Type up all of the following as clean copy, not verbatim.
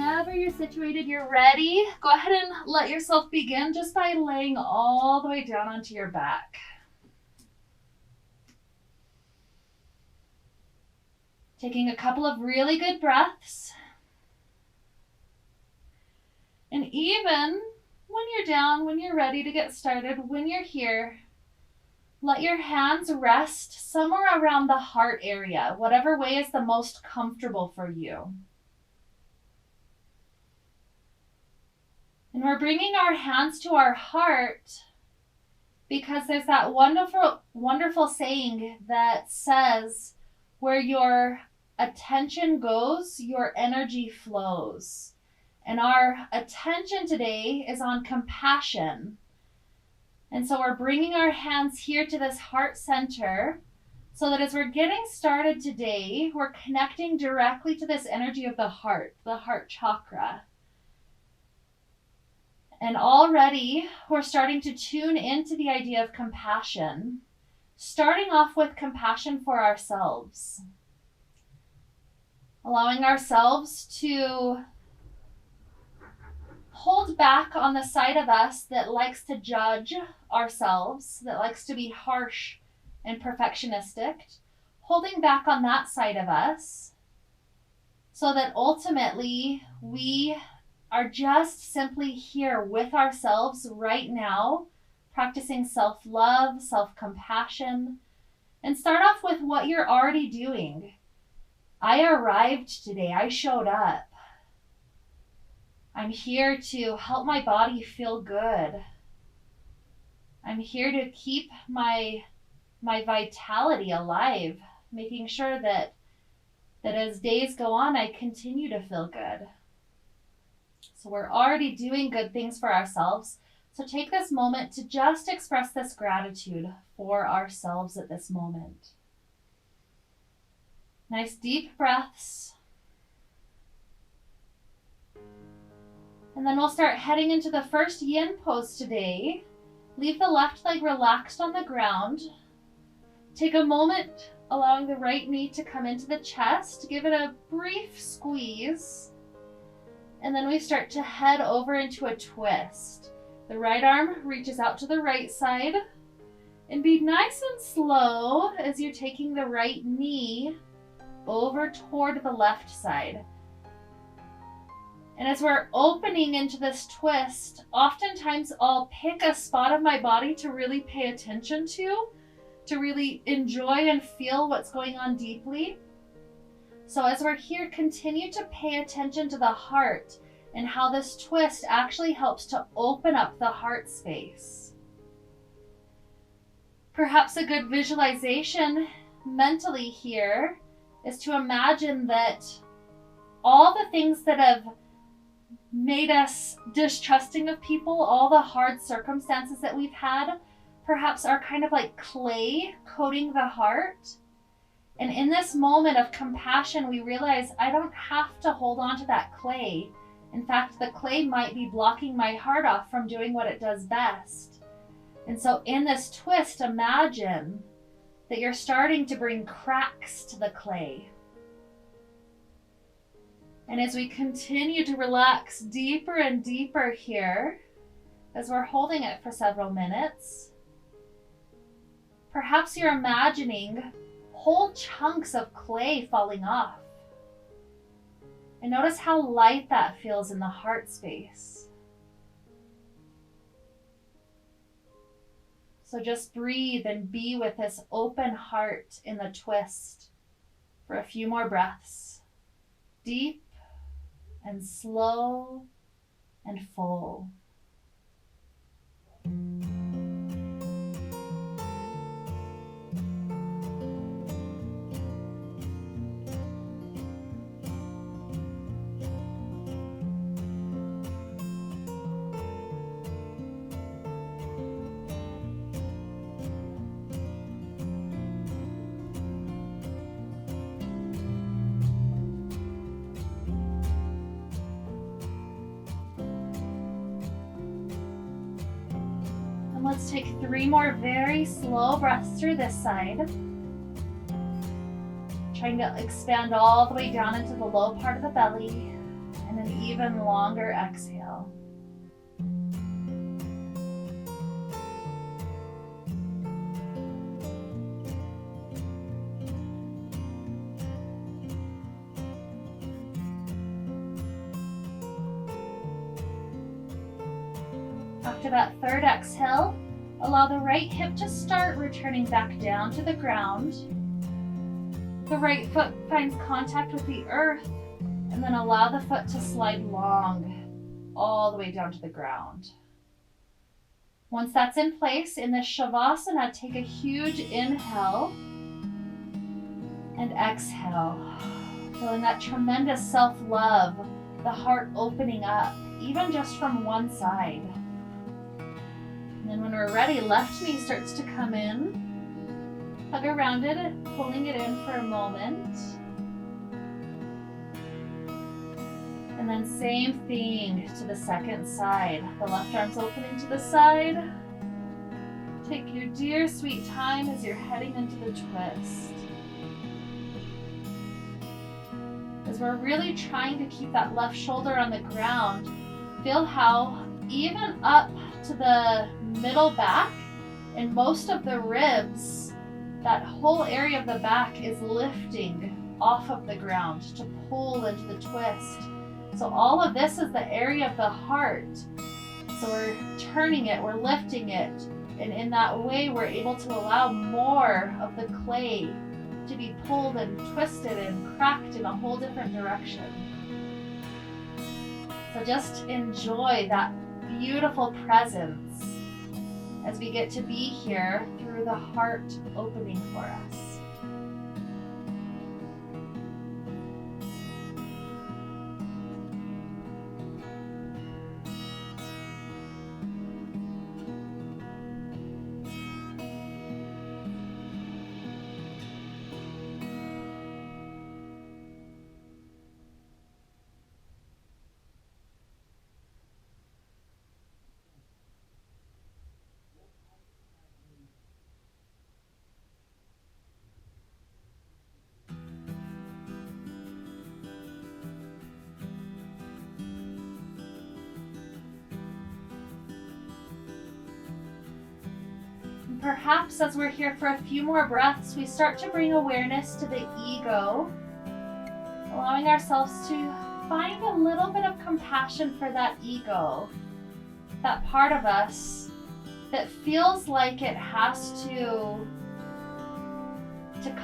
whenever you're situated, you're ready, go ahead and let yourself begin just by laying all the way down onto your back. Taking a couple of really good breaths. And even when you're down, when you're ready to get started, when you're here, let your hands rest somewhere around the heart area, whatever way is the most comfortable for you. And we're bringing our hands to our heart because there's that wonderful saying that says, where your attention goes, your energy flows. And our attention today is on compassion. And so we're bringing our hands here to this heart center so that as we're getting started today, we're connecting directly to this energy of the heart chakra. And already we're starting to tune into the idea of compassion, starting off with compassion for ourselves. Allowing ourselves to hold back on the side of us that likes to judge ourselves, that likes to be harsh and perfectionistic, holding back on that side of us so that ultimately we are just simply here with ourselves right now, practicing self-love, self-compassion, and start off with what you're already doing. I arrived today. I showed up. I'm here to help my body feel good. I'm here to keep my vitality alive, making sure that as days go on, I continue to feel good. So we're already doing good things for ourselves. So take this moment to just express this gratitude for ourselves at this moment. Nice deep breaths. And then we'll start heading into the first yin pose today. Leave the left leg relaxed on the ground. Take a moment, allowing the right knee to come into the chest. Give it a brief squeeze. And then we start to head over into a twist. The right arm reaches out to the right side. And be nice and slow as you're taking the right knee over toward the left side. And as we're opening into this twist, oftentimes I'll pick a spot of my body to really pay attention to really enjoy and feel what's going on deeply. So as we're here, continue to pay attention to the heart and how this twist actually helps to open up the heart space. Perhaps a good visualization mentally here is to imagine that all the things that have made us distrusting of people, all the hard circumstances that we've had, perhaps are kind of like clay coating the heart. And in this moment of compassion, we realize I don't have to hold on to that clay. In fact, the clay might be blocking my heart off from doing what it does best. And so in this twist, imagine that you're starting to bring cracks to the clay. And as we continue to relax deeper and deeper here, as we're holding it for several minutes, perhaps you're imagining whole chunks of clay falling off. And notice how light that feels in the heart space. So just breathe and be with this open heart in the twist for a few more breaths. Deep and slow and full. Let's take 3 more very slow breaths through this side. Trying to expand all the way down into the low part of the belly And an even longer exhale. After that third exhale, allow the right hip to start returning back down to the ground. The right foot finds contact with the earth, and then allow the foot to slide long all the way down to the ground. Once that's in place, in this Shavasana, take a huge inhale and exhale, feeling that tremendous self-love, the heart opening up, even just from one side. And then when we're ready, left knee starts to come in. Hug around it, pulling it in for a moment. And then same thing to the second side. The left arm's opening to the side. Take your dear sweet time as you're heading into the twist. As we're really trying to keep that left shoulder on the ground, feel how even up to the middle back and most of the ribs, that whole area of the back is lifting off of the ground to pull into the twist. So all of this is the area of the heart. So we're turning it, we're lifting it, and in that way we're able to allow more of the clay to be pulled and twisted and cracked in a whole different direction. So just enjoy that beautiful presence as we get to be here through the heart opening for us. Perhaps as we're here for a few more breaths, we start to bring awareness to the ego, allowing ourselves to find a little bit of compassion for that ego, that part of us that feels like it has to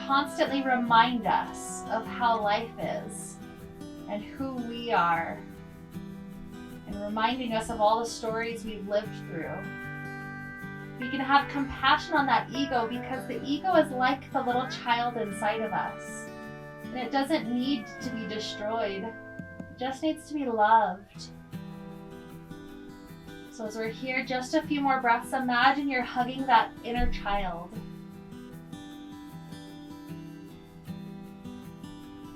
constantly remind us of how life is and who we are, and reminding us of all the stories we've lived through. We can have compassion on that ego because the ego is like the little child inside of us. And it doesn't need to be destroyed. It just needs to be loved. So as we're here, just a few more breaths, imagine you're hugging that inner child.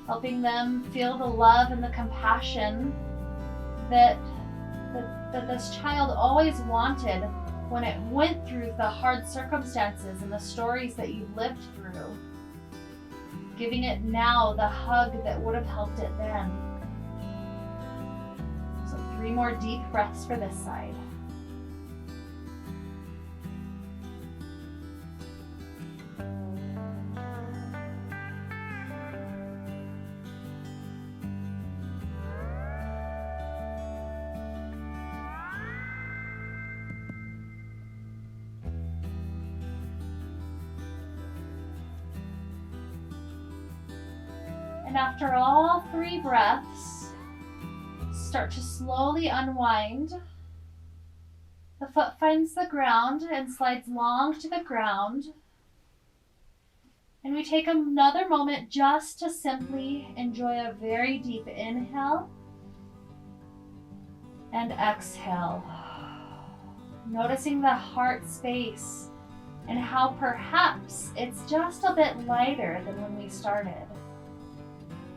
Helping them feel the love and the compassion that this child always wanted when it went through the hard circumstances and the stories that you've lived through. Giving it now the hug that would have helped it then. So 3 more deep breaths for this side. And after all 3 breaths, start to slowly unwind. The foot finds the ground and slides long to the ground. And we take another moment just to simply enjoy a very deep inhale and exhale. Noticing the heart space and how perhaps it's just a bit lighter than when we started.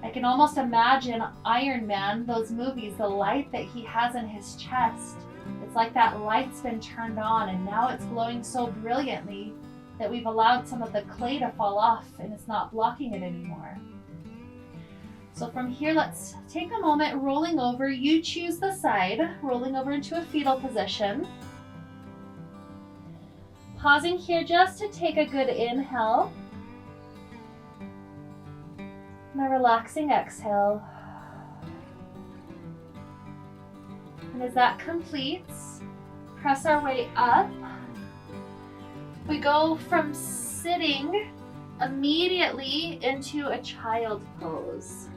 I can almost imagine Iron Man, those movies, the light that he has in his chest. It's like that light's been turned on and now it's glowing so brilliantly that we've allowed some of the clay to fall off and it's not blocking it anymore. So from here, let's take a moment rolling over. You choose the side, rolling over into a fetal position. Pausing here just to take a good inhale. And a relaxing exhale. And as that completes, press our way up. We go from sitting immediately into a child pose.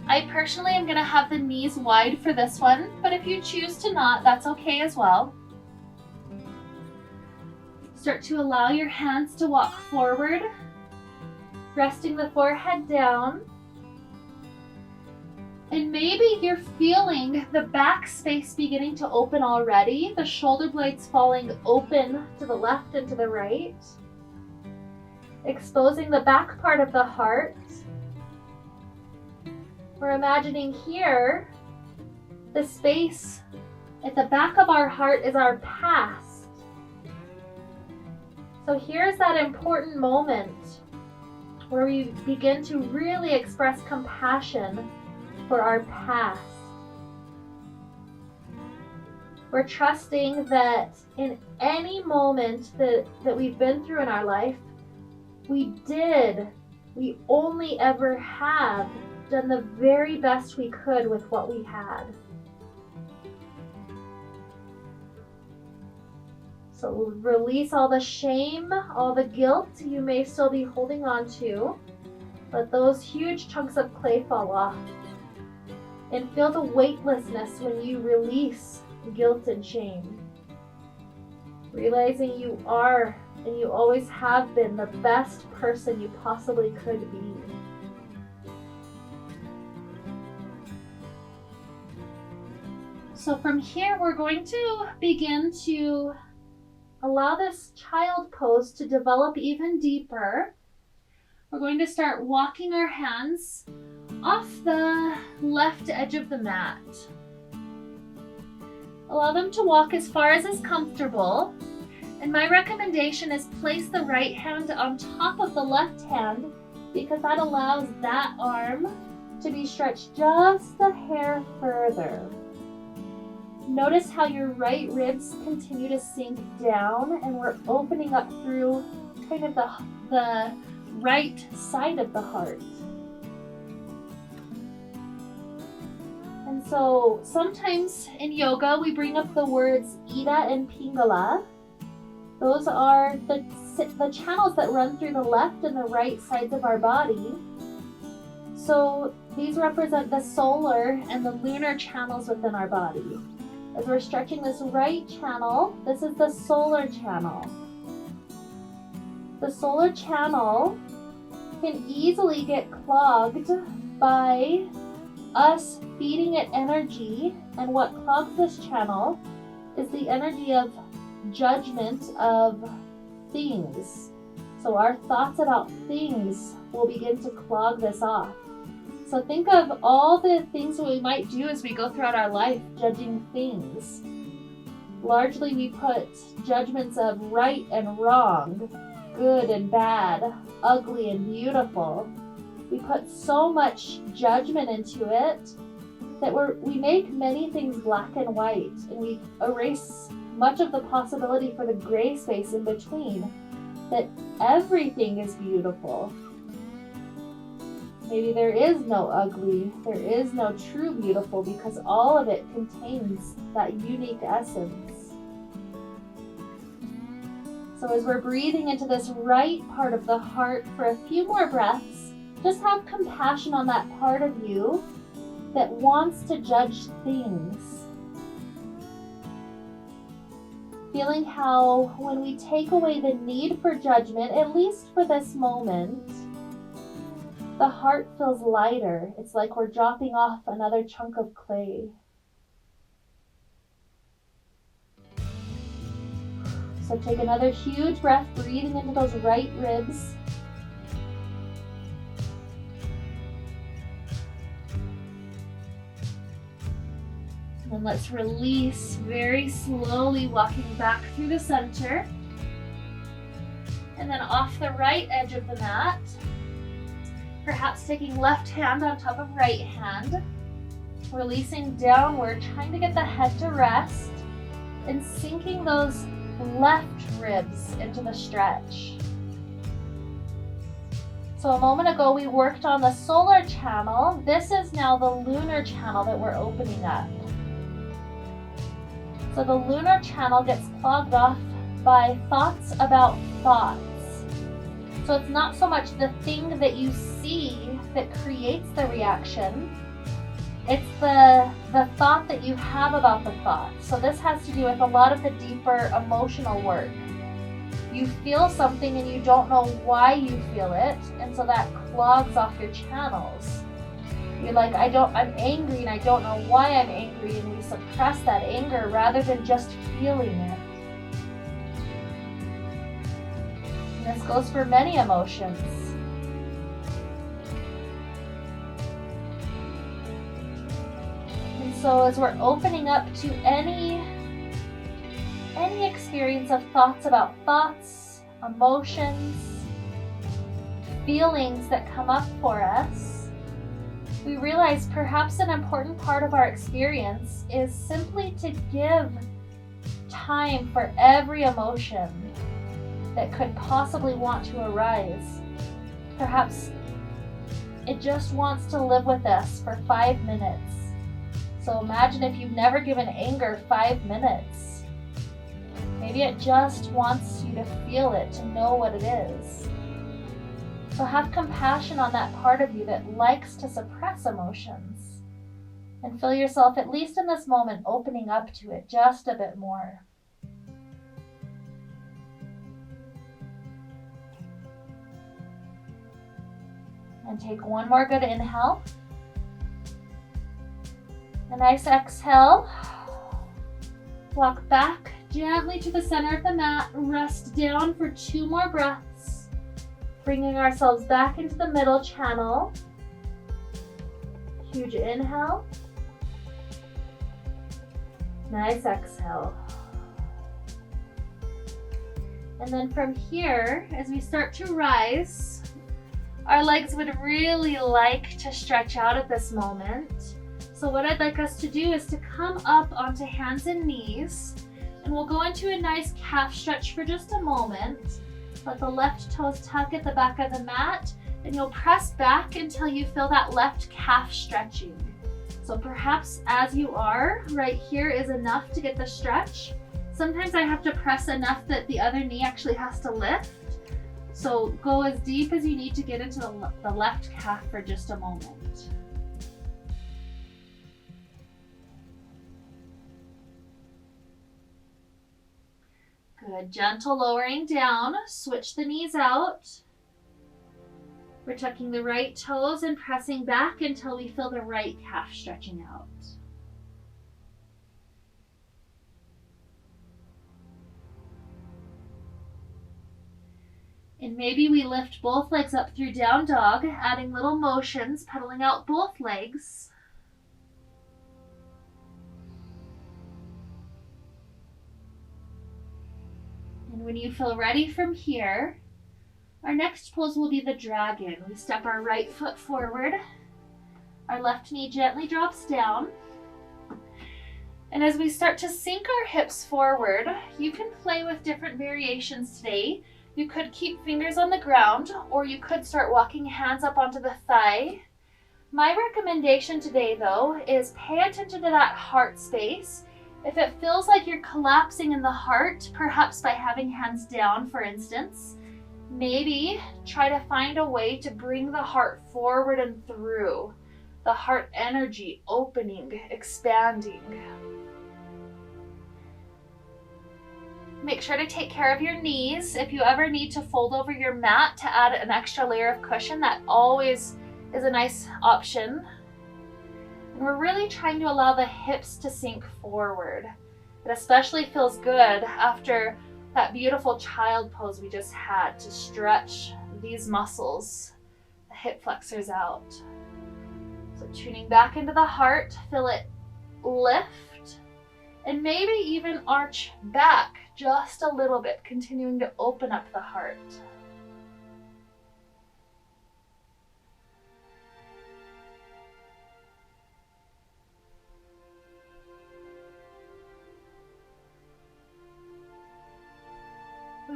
I personally am going to have the knees wide for this one, but if you choose to not, that's okay as well. Start to allow your hands to walk forward, resting the forehead down. And maybe you're feeling the back space beginning to open already, the shoulder blades falling open to the left and to the right, exposing the back part of the heart. We're imagining here, the space at the back of our heart is our past. So here's that important moment where we begin to really express compassion for our past. We're trusting that in any moment that we've been through in our life, we only ever have done the very best we could with what we had. So release all the shame, all the guilt you may still be holding on to. Let those huge chunks of clay fall off. And feel the weightlessness when you release guilt and shame. Realizing you are and you always have been the best person you possibly could be. So from here, we're going to begin to allow this child pose to develop even deeper. We're going to start walking our hands off the left edge of the mat. Allow them to walk as far as is comfortable. And my recommendation is place the right hand on top of the left hand because that allows that arm to be stretched just a hair further. Notice how your right ribs continue to sink down and we're opening up through kind of the right side of the heart. And so sometimes in yoga we bring up the words Ida and Pingala. Those are the channels that run through the left and the right sides of our body. So these represent the solar and the lunar channels within our body. As we're stretching this right channel, this is the solar channel. The solar channel can easily get clogged by us feeding it energy, and what clogs this channel is the energy of judgment of things. So our thoughts about things will begin to clog this off. So think of all the things that we might do as we go throughout our life judging things. Largely we put judgments of right and wrong, good and bad, ugly and beautiful. We put so much judgment into it that we make many things black and white, and we erase much of the possibility for the gray space in between, that everything is beautiful. Maybe there is no ugly, there is no true beautiful, because all of it contains that unique essence. So as we're breathing into this right part of the heart for a few more breaths, just have compassion on that part of you that wants to judge things. Feeling how when we take away the need for judgment, at least for this moment, the heart feels lighter. It's like we're dropping off another chunk of clay. So take another huge breath, breathing into those right ribs. And let's release very slowly, walking back through the center. And then off the right edge of the mat, Perhaps taking left hand on top of right hand, releasing downward, trying to get the head to rest, and sinking those left ribs into the stretch. So a moment ago we worked on the solar channel. This is now the lunar channel that we're opening up. So the lunar channel gets clogged off by thoughts about thoughts. So it's not so much the thing that you see that creates the reaction, it's the thought that you have about the thought. So this has to do with a lot of the deeper emotional work. You feel something and you don't know why you feel it, and so that clogs off your channels. You're like, I'm angry and I don't know why I'm angry, and we suppress that anger rather than just feeling it. And this goes for many emotions. And so as we're opening up to any experience of thoughts about thoughts, emotions, feelings that come up for us, we realize perhaps an important part of our experience is simply to give time for every emotion that could possibly want to arise. Perhaps it just wants to live with us for 5 minutes. So imagine if you've never given anger 5 minutes. Maybe it just wants you to feel it, to know what it is. So have compassion on that part of you that likes to suppress emotions, and feel yourself, at least in this moment, opening up to it just a bit more. And take one more good inhale. A nice exhale. Walk back gently to the center of the mat. Rest down for 2 more breaths. Bringing ourselves back into the middle channel. Huge inhale. Nice exhale. And then from here, as we start to rise, our legs would really like to stretch out at this moment. So what I'd like us to do is to come up onto hands and knees, and we'll go into a nice calf stretch for just a moment. Let the left toes tuck at the back of the mat, and you'll press back until you feel that left calf stretching. So perhaps as you are, right here is enough to get the stretch. Sometimes I have to press enough that the other knee actually has to lift. So go as deep as you need to get into the left calf for just a moment. Good, gentle lowering down, switch the knees out. We're tucking the right toes and pressing back until we feel the right calf stretching out. And maybe we lift both legs up through down dog, adding little motions, pedaling out both legs. And when you feel ready from here, our next pose will be the dragon. We step our right foot forward, our left knee gently drops down. And as we start to sink our hips forward, you can play with different variations today. You could keep fingers on the ground, or you could start walking hands up onto the thigh. My recommendation today, though, is pay attention to that heart space. If it feels like you're collapsing in the heart, perhaps by having hands down, for instance, maybe try to find a way to bring the heart forward and through. The heart energy opening, expanding. Make sure to take care of your knees. If you ever need to fold over your mat to add an extra layer of cushion, that always is a nice option. And we're really trying to allow the hips to sink forward. It especially feels good after that beautiful child pose we just had, to stretch these muscles, the hip flexors out. So tuning back into the heart, feel it lift, and maybe even arch back just a little bit, continuing to open up the heart.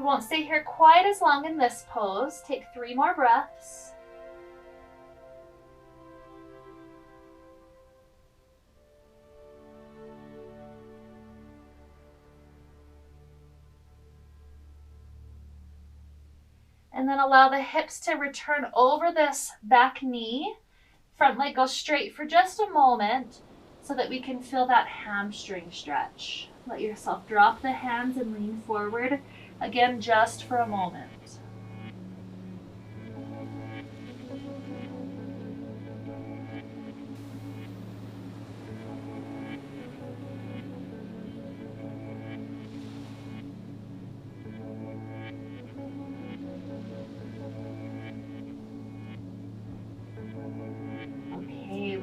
won't stay here quite as long in this pose. Take 3 more breaths. And then allow the hips to return over this back knee. Front leg goes straight for just a moment so that we can feel that hamstring stretch. Let yourself drop the hands and lean forward. Again, just for a moment.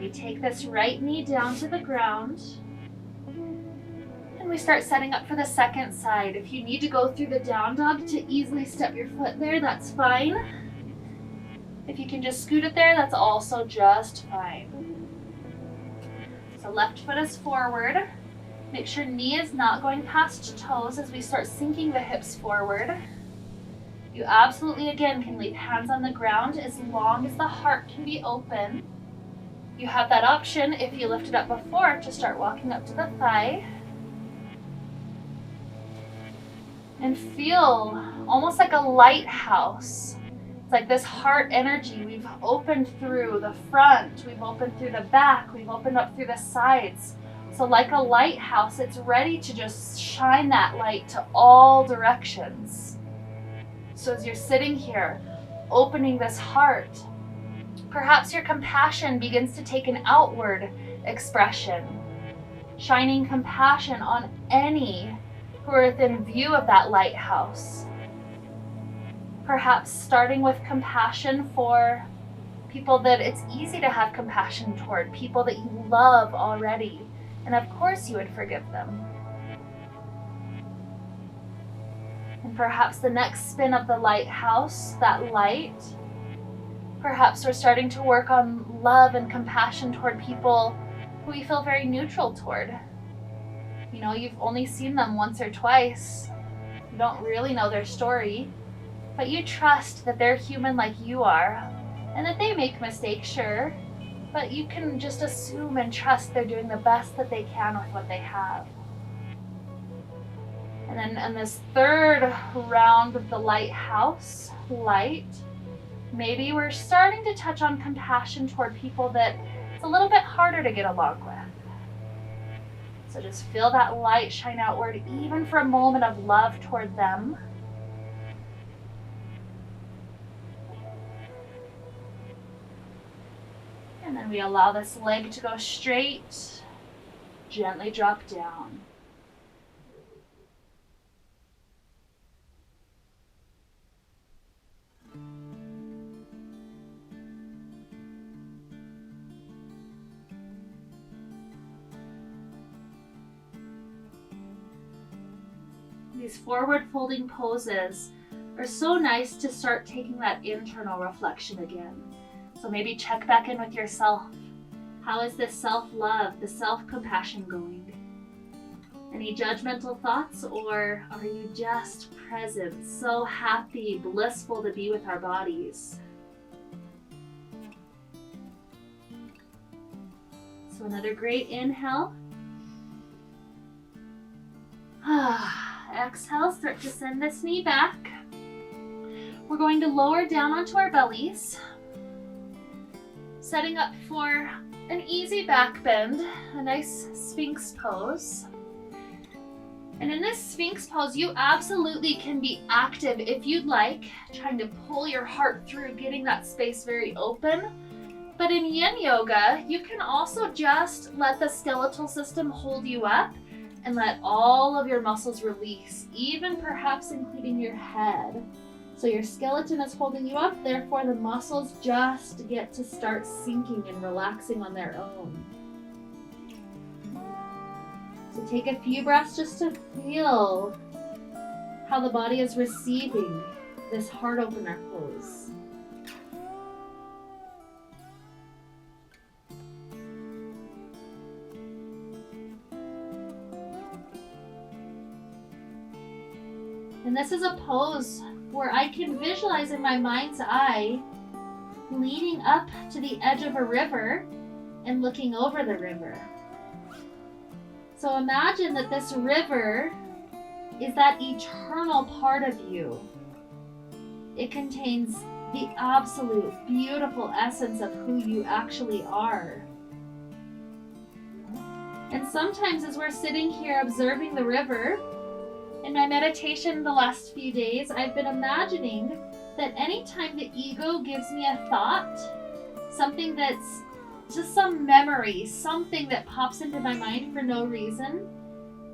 We take this right knee down to the ground and we start setting up for the second side. If you need to go through the down dog to easily step your foot there, that's fine. If you can just scoot it there, that's also just fine. So left foot is forward. Make sure knee is not going past toes as we start sinking the hips forward. You absolutely, again, can leave hands on the ground as long as the heart can be open. You have that option, if you lifted up before, to start walking up to the thigh. And feel almost like a lighthouse. It's like this heart energy. We've opened through the front, we've opened through the back, we've opened up through the sides. So like a lighthouse, it's ready to just shine that light to all directions. So as you're sitting here, opening this heart, perhaps your compassion begins to take an outward expression, shining compassion on any who are within view of that lighthouse. Perhaps starting with compassion for people that it's easy to have compassion toward, people that you love already, and of course you would forgive them. And perhaps the next spin of the lighthouse, that light, perhaps we're starting to work on love and compassion toward people who we feel very neutral toward. You know, you've only seen them once or twice. You don't really know their story, but you trust that they're human like you are, and that they make mistakes, sure, but you can just assume and trust they're doing the best that they can with what they have. And then in this third round of the lighthouse light, maybe we're starting to touch on compassion toward people that it's a little bit harder to get along with. So just feel that light shine outward, even for a moment of love toward them. And then we allow this leg to go straight, gently drop down. These forward folding poses are so nice to start taking that internal reflection again. So maybe check back in with yourself. How is this self-love, the self-compassion going? Any judgmental thoughts, or are you just present, so happy, blissful to be with our bodies? So another great inhale. Exhale, start to send this knee back. We're going to lower down onto our bellies, setting up for an easy back bend, a nice Sphinx pose. And in this Sphinx pose, you absolutely can be active if you'd like, trying to pull your heart through, getting that space very open. But in Yin Yoga, you can also just let the skeletal system hold you up and let all of your muscles release, even perhaps including your head. So your skeleton is holding you up, therefore the muscles just get to start sinking and relaxing on their own. So take a few breaths just to feel how the body is receiving this heart opener pose. And And this is a pose where I can visualize in my mind's eye leading up to the edge of a river and looking over the river. So imagine that this river is that eternal part of you. It contains the absolute beautiful essence of who you actually are. And sometimes as we're sitting here observing the river, in my meditation the last few days, I've been imagining that anytime the ego gives me a thought, something that's just some memory, something that pops into my mind for no reason,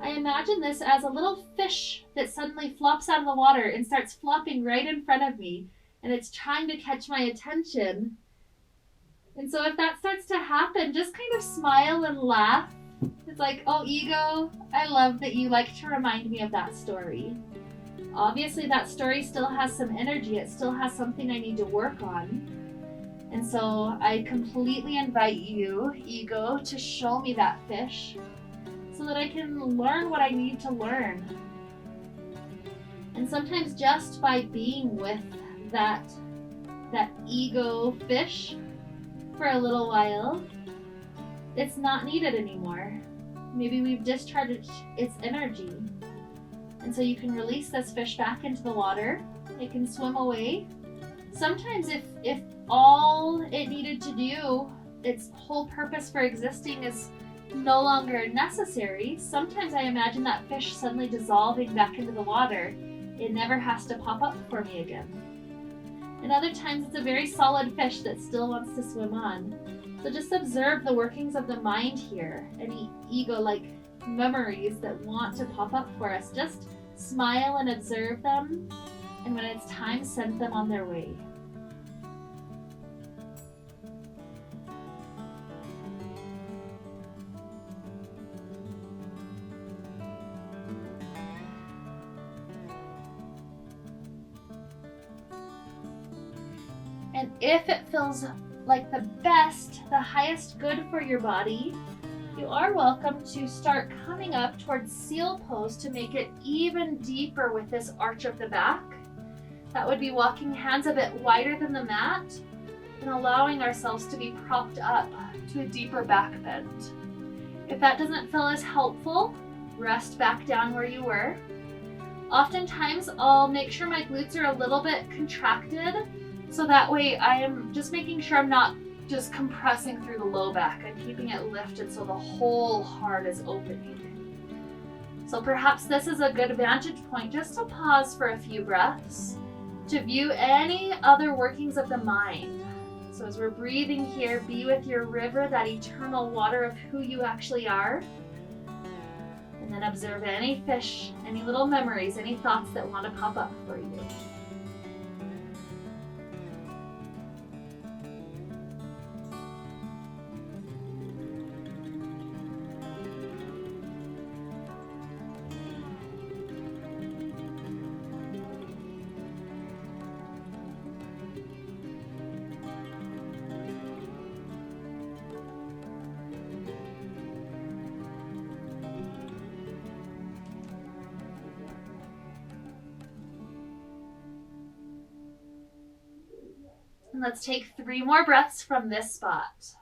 I imagine this as a little fish that suddenly flops out of the water and starts flopping right in front of me, and it's trying to catch my attention. And so if that starts to happen, just kind of smile and laugh. It's like, oh, ego, I love that you like to remind me of that story. Obviously, that story still has some energy. It still has something I need to work on. And so I completely invite you, ego, to show me that fish so that I can learn what I need to learn. And sometimes just by being with that ego fish for a little while, it's not needed anymore. Maybe we've discharged its energy. And so you can release this fish back into the water. It can swim away. Sometimes if all it needed to do, its whole purpose for existing is no longer necessary, sometimes I imagine that fish suddenly dissolving back into the water. It never has to pop up for me again. And other times it's a very solid fish that still wants to swim on. So just observe the workings of the mind here. Any ego-like memories that want to pop up for us, just smile and observe them, and when it's time, send them on their way. And if it feels like the best, the highest good for your body, you are welcome to start coming up towards seal pose to make it even deeper with this arch of the back. That would be walking hands a bit wider than the mat and allowing ourselves to be propped up to a deeper back bend. If that doesn't feel as helpful, rest back down where you were. Oftentimes I'll make sure my glutes are a little bit contracted, so that way I am just making sure I'm not just compressing through the low back. I'm keeping it lifted so the whole heart is opening. So perhaps this is a good vantage point just to pause for a few breaths, to view any other workings of the mind. So as we're breathing here, be with your river, that eternal water of who you actually are. And then observe any fish, any little memories, any thoughts that want to pop up for you. And let's take 3 more breaths from this spot.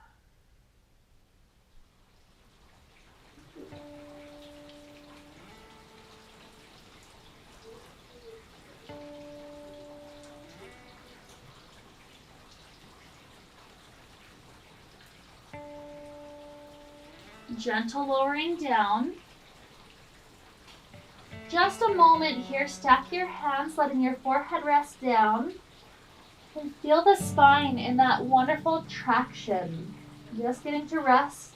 Gentle lowering down. Just a moment here, stack your hands, letting your forehead rest down. And feel the spine in that wonderful traction. Just getting to rest.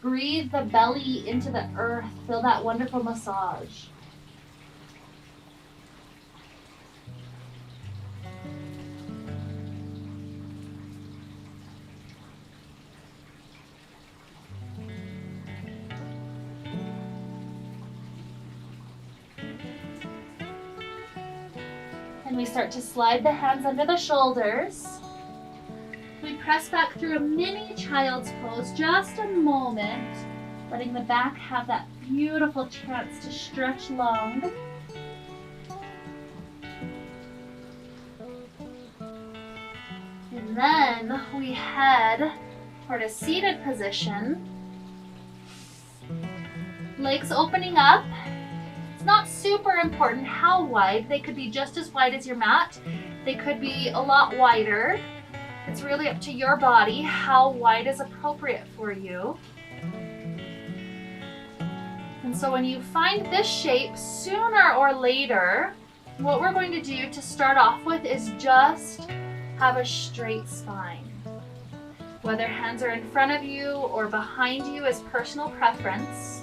Breathe the belly into the earth. Feel that wonderful massage. And we start to slide the hands under the shoulders. We press back through a mini child's pose, just a moment, letting the back have that beautiful chance to stretch long. And then we head toward a seated position. Legs opening up. It's not super important how wide. They could be just as wide as your mat. They could be a lot wider. It's really up to your body how wide is appropriate for you. And so when you find this shape, sooner or later, what we're going to do to start off with is just have a straight spine. Whether hands are in front of you or behind you is personal preference.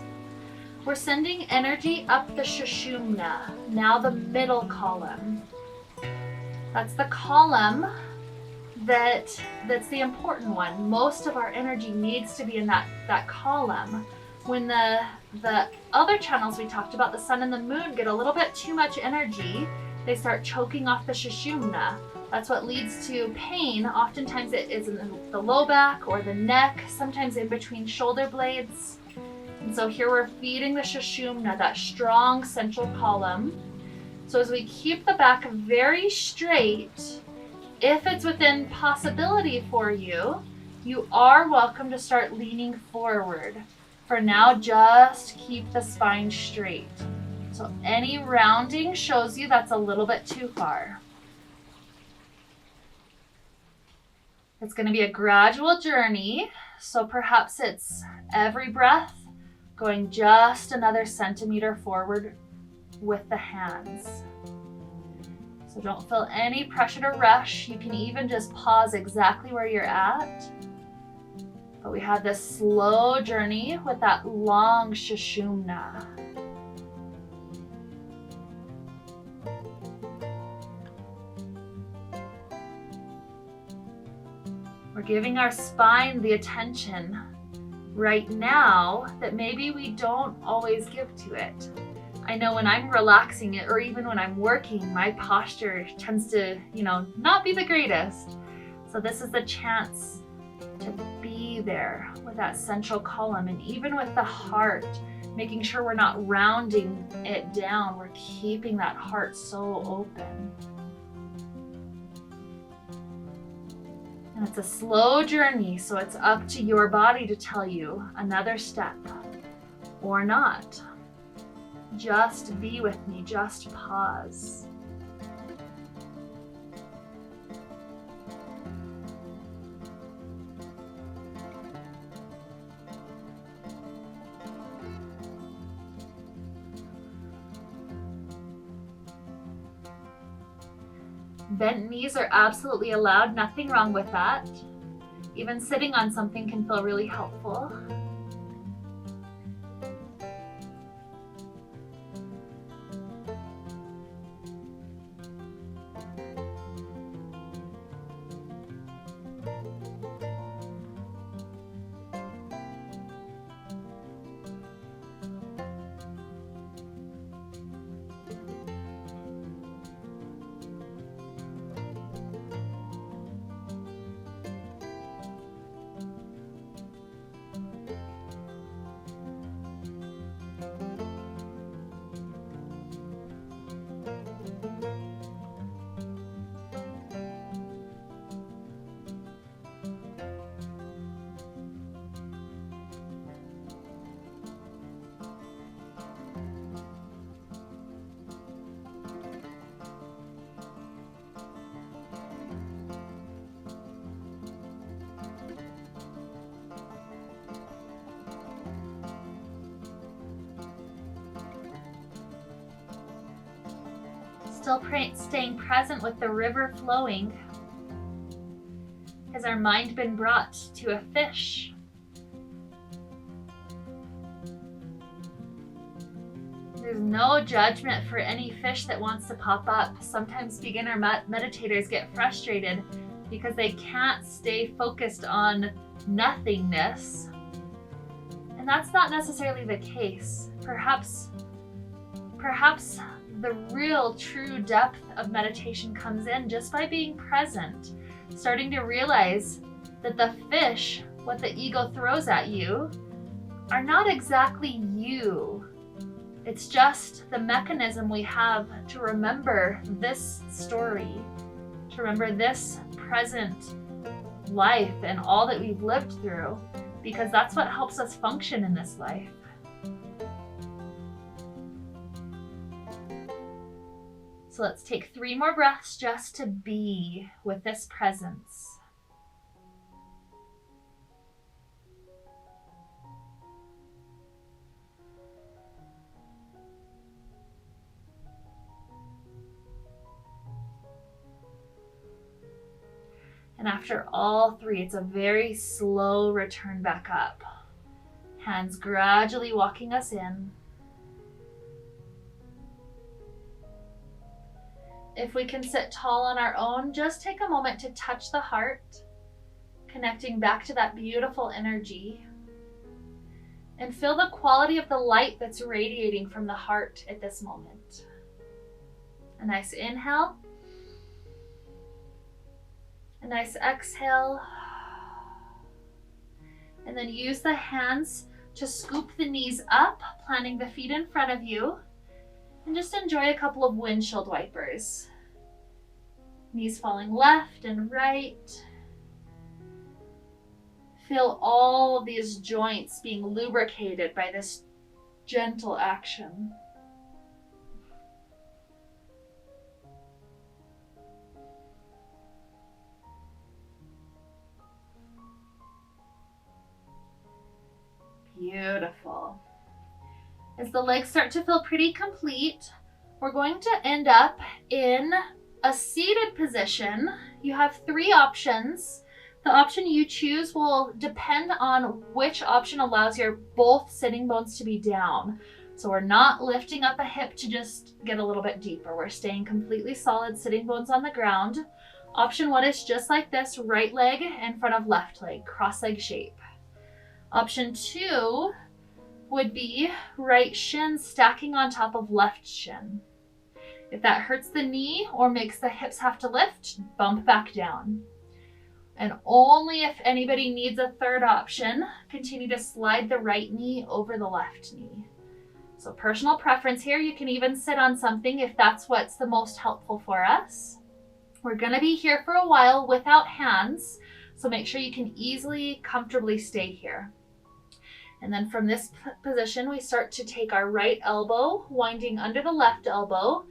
We're sending energy up the sushumna, now the middle column. That's the column that's the important one. Most of our energy needs to be in that column. When the other channels we talked about, the sun and the moon, get a little bit too much energy, they start choking off the sushumna. That's what leads to pain. Oftentimes it is in the low back or the neck, sometimes in between shoulder blades. And so here we're feeding the sushumna, that strong central column. So as we keep the back very straight, if it's within possibility for you, you are welcome to start leaning forward. For now, just keep the spine straight. So any rounding shows you that's a little bit too far. It's going to be a gradual journey, so perhaps it's every breath going just another centimeter forward with the hands. So don't feel any pressure to rush. You can even just pause exactly where you're at. But we have this slow journey with that long sushumna. We're giving our spine the attention right now that maybe we don't always give to it. I know when I'm relaxing it, or even when I'm working, my posture tends to, not be the greatest. So this is the chance to be there with that central column, and even with the heart, making sure we're not rounding it down. We're keeping that heart so open. And it's a slow journey, so it's up to your body to tell you another step or not. Just be with me, just pause. Bent knees are absolutely allowed, nothing wrong with that. Even sitting on something can feel really helpful. Still staying present with the river flowing. Has our mind been brought to a fish? There's no judgment for any fish that wants to pop up. Sometimes beginner meditators get frustrated because they can't stay focused on nothingness. And that's not necessarily the case. Perhaps the real true depth of meditation comes in just by being present, starting to realize that the fish, what the ego throws at you, are not exactly you. It's just the mechanism we have to remember this story, to remember this present life and all that we've lived through, because that's what helps us function in this life. So let's take 3 more breaths just to be with this presence. And after all 3, it's a very slow return back up. Hands gradually walking us in. If we can sit tall on our own, just take a moment to touch the heart, connecting back to that beautiful energy. And feel the quality of the light that's radiating from the heart at this moment. A nice inhale. A nice exhale. And then use the hands to scoop the knees up, planting the feet in front of you. And just enjoy a couple of windshield wipers. Knees falling left and right. Feel all of these joints being lubricated by this gentle action. Beautiful. As the legs start to feel pretty complete, we're going to end up in a seated position. You have 3 options. The option you choose will depend on which option allows your both sitting bones to be down. So we're not lifting up a hip to just get a little bit deeper. We're staying completely solid, sitting bones on the ground. Option 1 is just like this, right leg in front of left leg, cross leg shape. Option 2 would be right shin stacking on top of left shin. If that hurts the knee or makes the hips have to lift, bump back down. And only if anybody needs a third option, continue to slide the right knee over the left knee. So personal preference here. You can even sit on something if that's what's the most helpful for us. We're going to be here for a while without hands, so make sure you can easily, comfortably stay here. And then from this position, we start to take our right elbow, winding under the left elbow.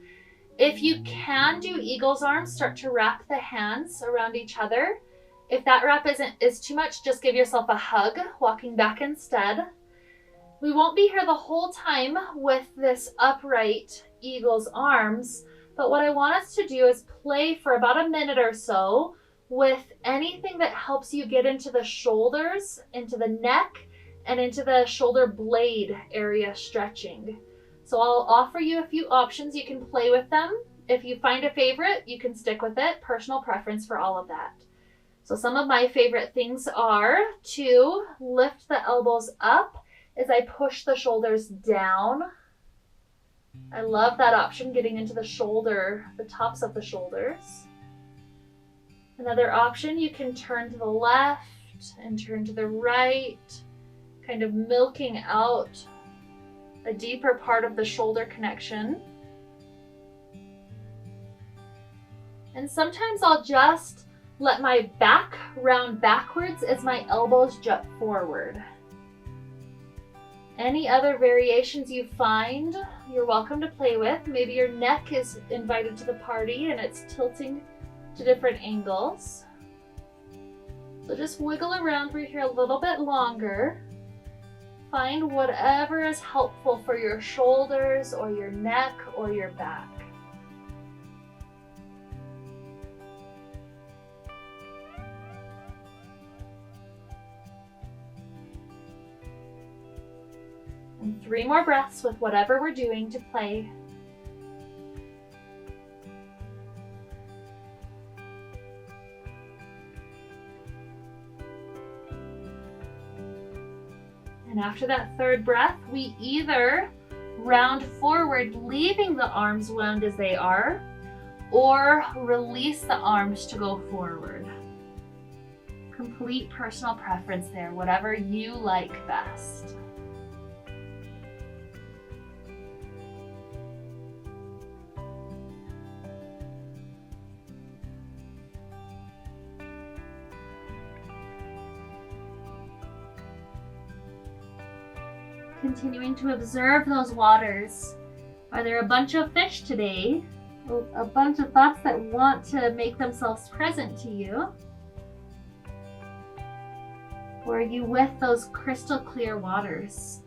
If you can do eagle's arms, start to wrap the hands around each other. If that wrap is too much, just give yourself a hug, walking back instead. We won't be here the whole time with this upright eagle's arms, but what I want us to do is play for about a minute or so with anything that helps you get into the shoulders, into the neck, and into the shoulder blade area stretching. So I'll offer you a few options. You can play with them. If you find a favorite, you can stick with it. Personal preference for all of that. So some of my favorite things are to lift the elbows up as I push the shoulders down. I love that option, getting into the shoulder, the tops of the shoulders. Another option, you can turn to the left and turn to the right, kind of milking out a deeper part of the shoulder connection. And sometimes I'll just let my back round backwards as my elbows jut forward. Any other variations you find, you're welcome to play with. Maybe your neck is invited to the party and it's tilting to different angles. So just wiggle around for here a little bit longer. Find whatever is helpful for your shoulders or your neck or your back. And 3 more breaths with whatever we're doing to play. And after that 3rd breath, we either round forward, leaving the arms wound as they are, or release the arms to go forward. Complete personal preference there, whatever you like best. continuing to observe those waters. Are there a bunch of fish today? A bunch of thoughts that want to make themselves present to you? Or are you with those crystal clear waters?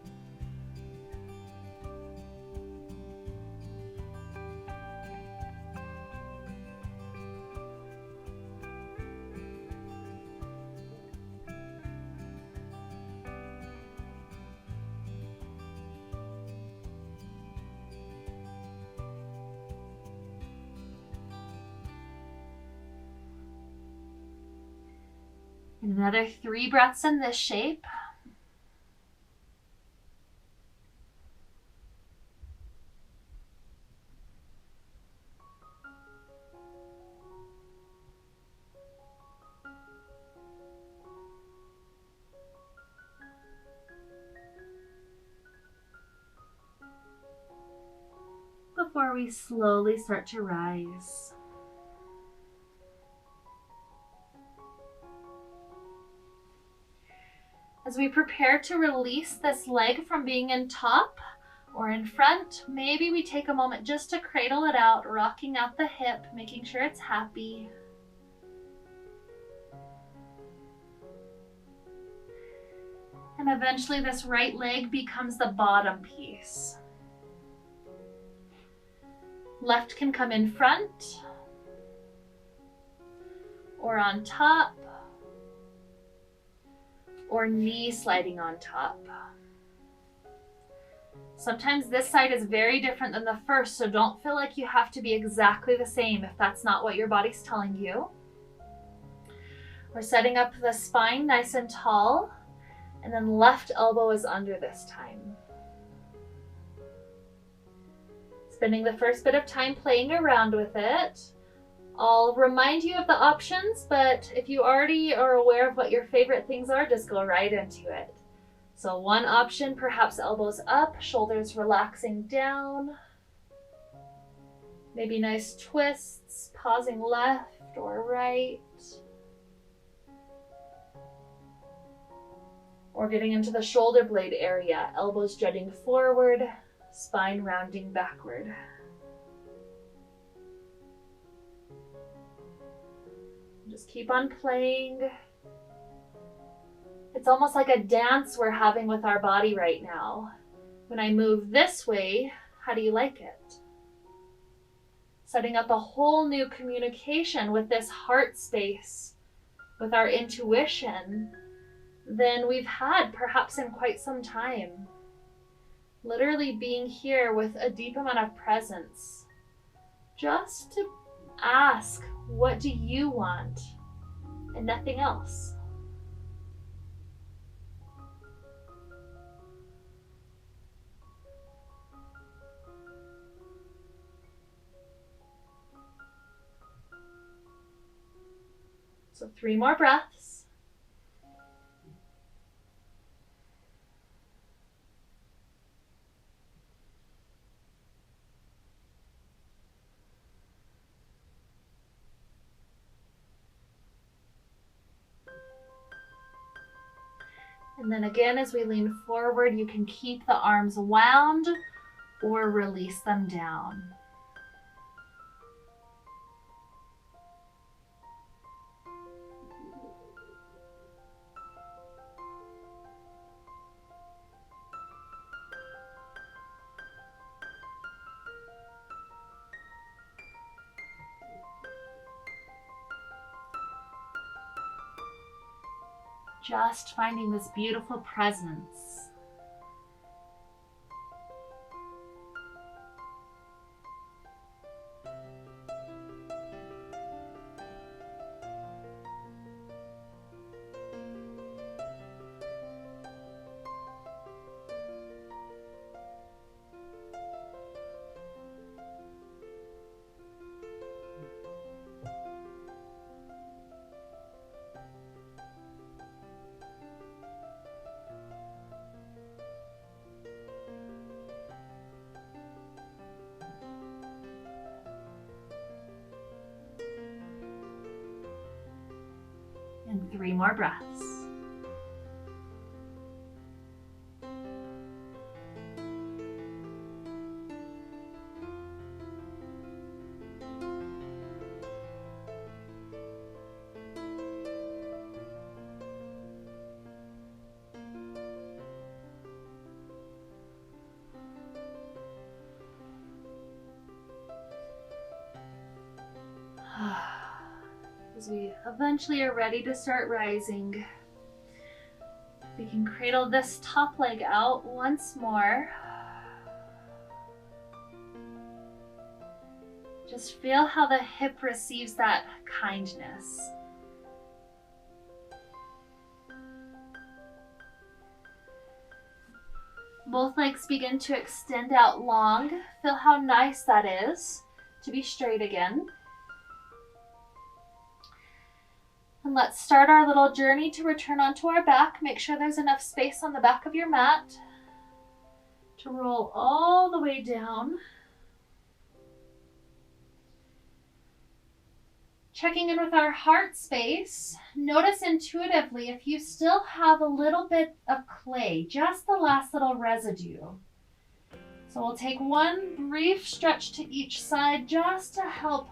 Another 3 breaths in this shape. Before we slowly start to rise. As we prepare to release this leg from being in top or in front, maybe we take a moment just to cradle it out, rocking out the hip, making sure it's happy. And eventually this right leg becomes the bottom piece. Left can come in front or on top, or knee sliding on top. Sometimes this side is very different than the first, so don't feel like you have to be exactly the same if that's not what your body's telling you. We're setting up the spine nice and tall, and then left elbow is under this time. Spending the first bit of time playing around with it. I'll remind you of the options, but if you already are aware of what your favorite things are, just go right into it. So one option, perhaps elbows up, shoulders relaxing down. Maybe nice twists, pausing left or right. Or getting into the shoulder blade area, elbows jutting forward, spine rounding backward. Just keep on playing. It's almost like a dance we're having with our body right now. When I move this way, how do you like it? Setting up a whole new communication with this heart space, with our intuition, than we've had perhaps in quite some time. Literally being here with a deep amount of presence. Just to ask, what do you want? And nothing else. So 3 more breaths. And then again, as we lean forward, you can keep the arms wound or release them down. Just finding this beautiful presence. And 3 more breaths. As we eventually are ready to start rising, we can cradle this top leg out once more. Just feel how the hip receives that kindness. Both legs begin to extend out long. Feel how nice that is to be straight again. And let's start our little journey to return onto our back. Make sure there's enough space on the back of your mat to roll all the way down. Checking in with our heart space, notice intuitively if you still have a little bit of clay, just the last little residue. So we'll take one brief stretch to each side just to help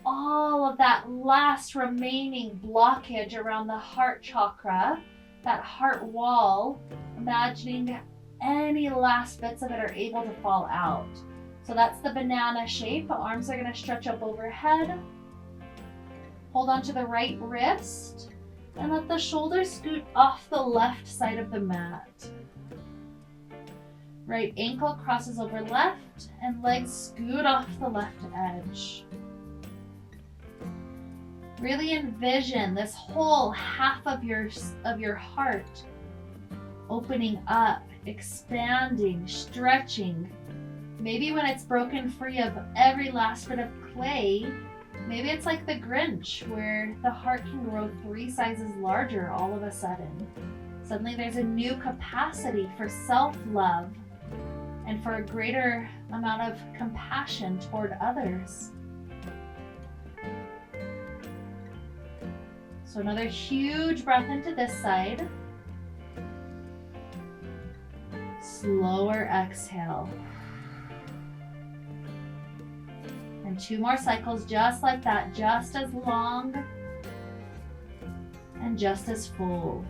all of that last remaining blockage around the heart chakra, that heart wall, imagining any last bits of it are able to fall out. So that's the banana shape. The arms are going to stretch up overhead. Hold on to the right wrist and let the shoulders scoot off the left side of the mat. Right ankle crosses over left and legs scoot off the left edge. Really envision this whole half of your heart opening up, expanding, stretching. Maybe when it's broken free of every last bit of clay, maybe it's like the Grinch, where the heart can grow 3 sizes larger all of a sudden. Suddenly there's a new capacity for self-love and for a greater amount of compassion toward others. So another huge breath into this side. Slower exhale. And 2 more cycles just like that, just as long and just as full.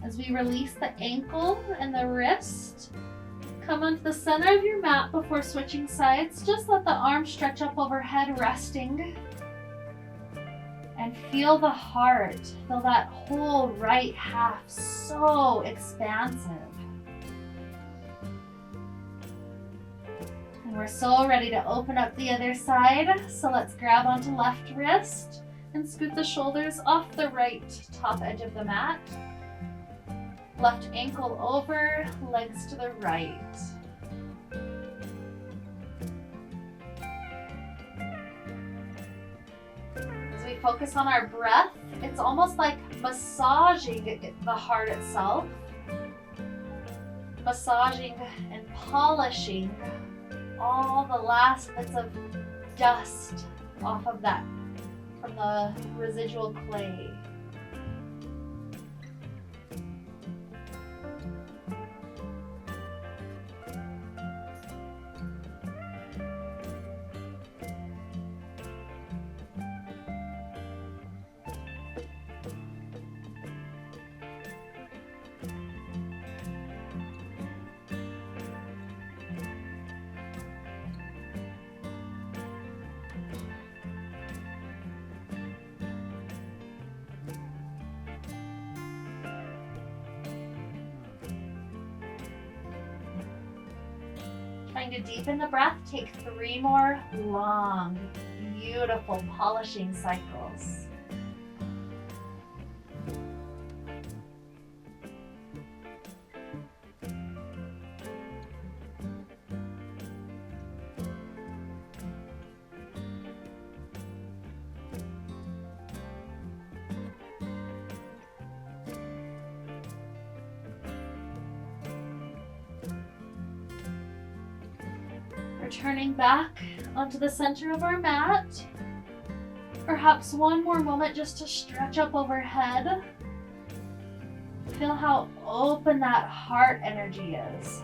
As we release the ankle and the wrist, come onto the center of your mat before switching sides. Just let the arms stretch up overhead, resting. And feel the heart, feel that whole right half so expansive. And we're so ready to open up the other side. So let's grab onto left wrist and scoot the shoulders off the right top edge of the mat. Left ankle over, legs to the right. As we focus on our breath, it's almost like massaging the heart itself. Massaging and polishing all the last bits of dust off of that from the residual clay. Trying to deepen the breath, take 3 more long, beautiful polishing cycles. Returning back onto the center of our mat. Perhaps one more moment just to stretch up overhead. Feel how open that heart energy is.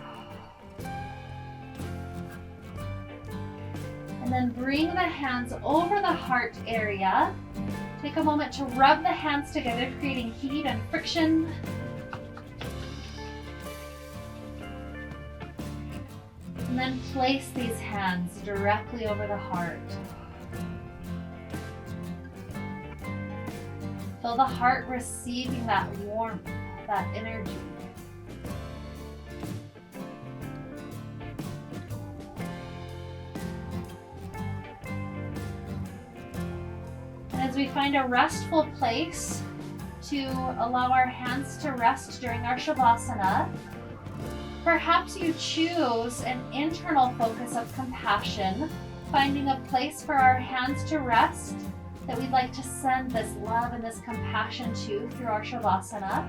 And then bring the hands over the heart area Take a moment to rub the hands together, creating heat and friction. And then place these hands directly over the heart. Feel the heart receiving that warmth, that energy. And as we find a restful place to allow our hands to rest during our Shavasana, perhaps you choose an internal focus of compassion, finding a place for our hands to rest that we'd like to send this love and this compassion to through our Shavasana.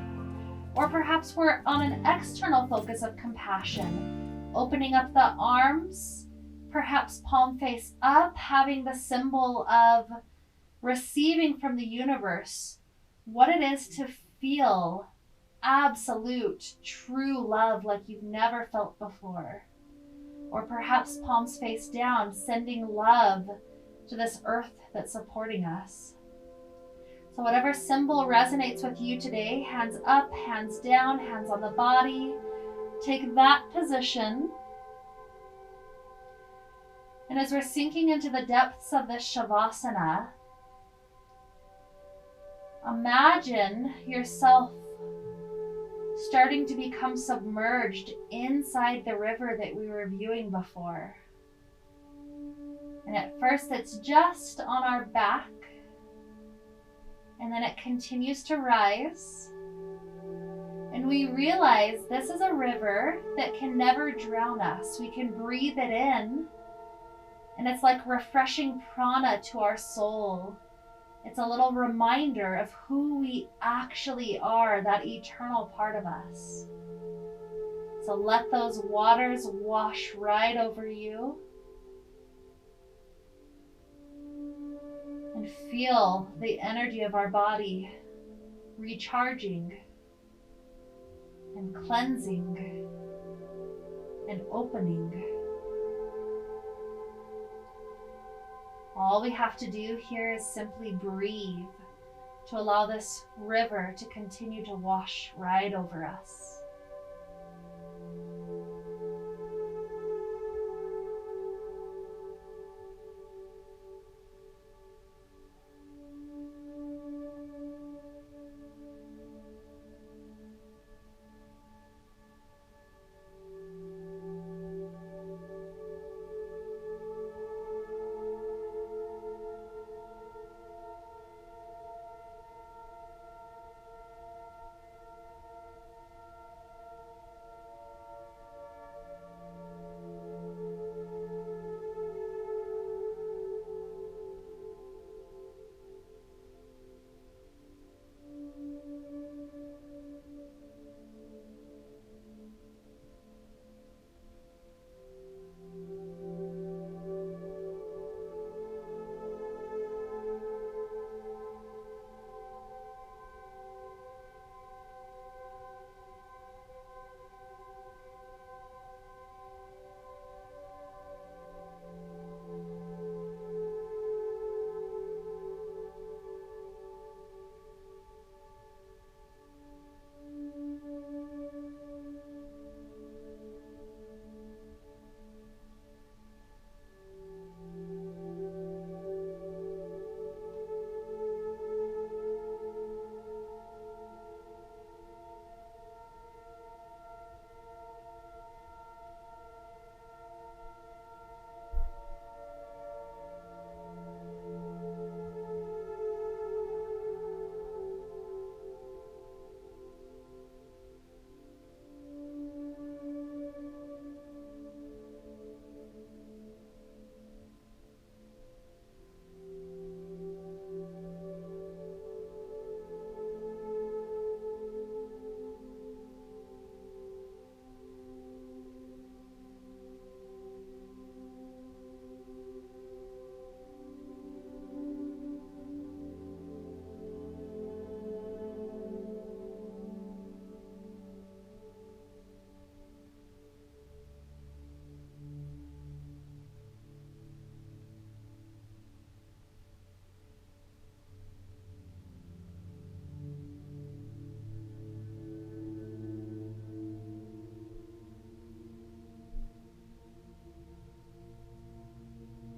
Or perhaps we're on an external focus of compassion, opening up the arms, perhaps palm face up, having the symbol of receiving from the universe what it is to feel absolute, true love like you've never felt before. Or perhaps palms face down, sending love to this earth that's supporting us. So whatever symbol resonates with you today, hands up, hands down, hands on the body, take that position. And as we're sinking into the depths of this Shavasana, imagine yourself starting to become submerged inside the river that we were viewing before. And at first it's just on our back, and then it continues to rise. And we realize this is a river that can never drown us. We can breathe it in, and it's like refreshing prana to our soul. It's a little reminder of who we actually are, that eternal part of us. So let those waters wash right over you. And feel the energy of our body recharging and cleansing and opening. All we have to do here is simply breathe to allow this river to continue to wash right over us.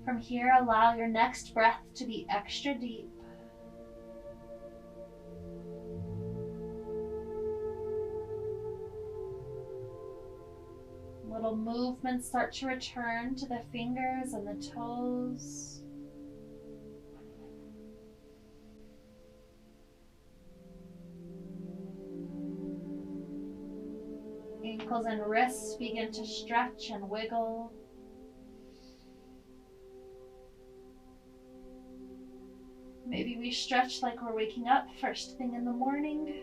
From here, allow your next breath to be extra deep. Little movements start to return to the fingers and the toes. Ankles and wrists begin to stretch and wiggle. Maybe we stretch like we're waking up first thing in the morning.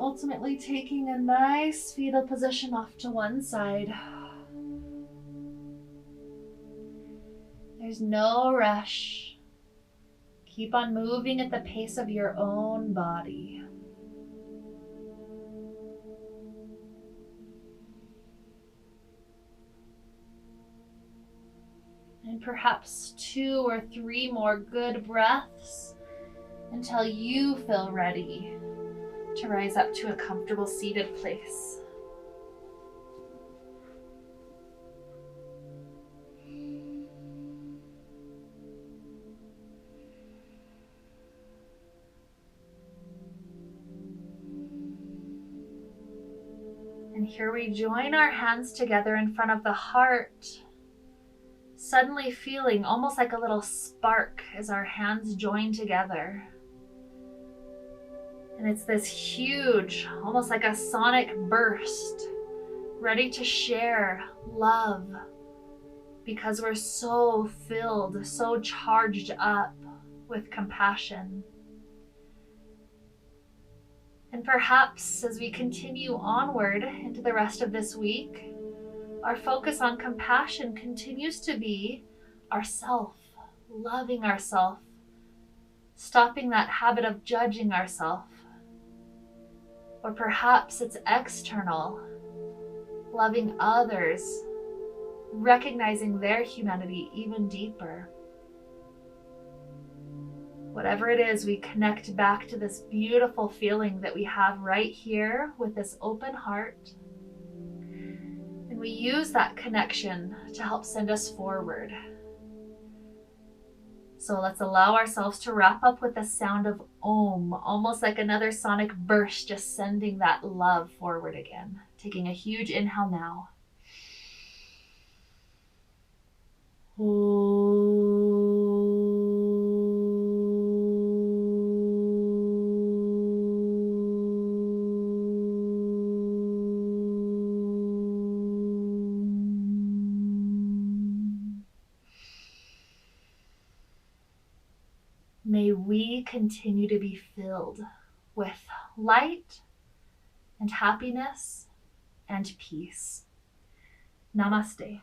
Ultimately taking a nice fetal position off to one side. There's no rush. Keep on moving at the pace of your own body. And perhaps 2 or 3 more good breaths until you feel ready to rise up to a comfortable seated place. And here we join our hands together in front of the heart, suddenly feeling almost like a little spark as our hands join together. And it's this huge, almost like a sonic burst, ready to share love because we're so filled, so charged up with compassion. And perhaps as we continue onward into the rest of this week, our focus on compassion continues to be ourself, loving ourself, stopping that habit of judging ourself. Or perhaps it's external, loving others, recognizing their humanity even deeper. Whatever it is, we connect back to this beautiful feeling that we have right here with this open heart. And we use that connection to help send us forward. So let's allow ourselves to wrap up with the sound of Om, almost like another sonic burst, just sending that love forward again. Taking a huge inhale now. May we continue to be filled with light and happiness and peace. Namaste.